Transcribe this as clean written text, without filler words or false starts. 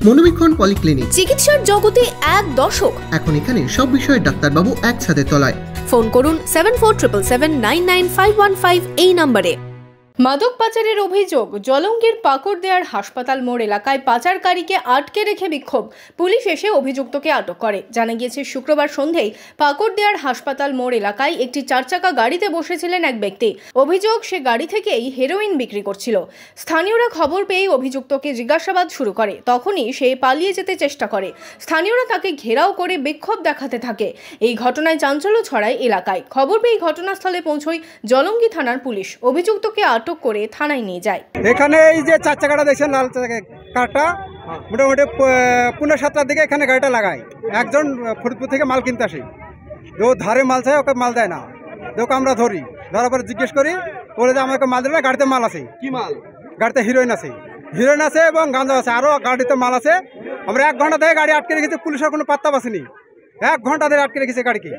মনোবীক্ষণ polyclinic, চিকিৎসার জগতে এক দশক। এখন এখানে সব বিষয়ে ডাক্তারবাবু একসাথে তলায়। ফোন করুন 7477799515 এই নম্বরে। মাদক পাচারের অভিযোগ। জলঙ্গির পাকুড়দিয়ার হাসপাতাল মোড় এলাকায় পাচারকারীকে আটকে রেখে বিক্ষোভ। পুলিশ এসে অভিযুক্তকে আটক করে। জানা গিয়েছে শুক্রবার সন্ধ্যায় পাকুড়দিয়ার হাসপাতাল মোড় এলাকায় একটি 4 চাকা গাড়িতে বসেছিলেন এক ব্যক্তি। অভিযোগ, সে গাড়ি থেকেই হেরোইন বিক্রি করছিল। স্থানীয়রা খবর পেয়ে অভিযুক্তকে জিজ্ঞাসাবাদ শুরু করে। তখনই সে পালিয়ে যেতে চেষ্টা করে। স্থানীয়রা তাকে ঘেরাও করে বিক্ষোভ দেখাতে থাকে। এই ঘটনায় চাঞ্চল্য ছড়ায় এলাকায়। খবর পেয়ে ঘটনাস্থলে পৌঁছয় জলঙ্গি থানার পুলিশ। অভিযুক্তকে আটক করে থানায় নিয়ে যায়। এখানে এই যে 4 চাকাটা দেখছেন, লাল কারটা মোটামুটি 5:30-7টার দিকে এখানে গাড়িটা লাগায়। একজন ফরিদপুর থেকে মাল কিনতে আসে, ও ধারে মাল চায়, ওকে মাল দেয় না। ওকে আমরা ধরি, ধরার পরে জিজ্ঞেস করি, বলে যে আমাকে মাল দিলে না, গাড়িতে মাল আছে। কি মাল? গাড়িতে হিরোইন আছে এবং গাঁজা আছে, আরও গাড়িতে মাল আছে। আমরা 1 ঘন্টা ধরে গাড়ি আটকে রেখেছি, পুলিশের কোনো পাত্তা পাচ্ছেনি। 1 ঘন্টা ধরে আটকে রেখেছে গাড়িকে।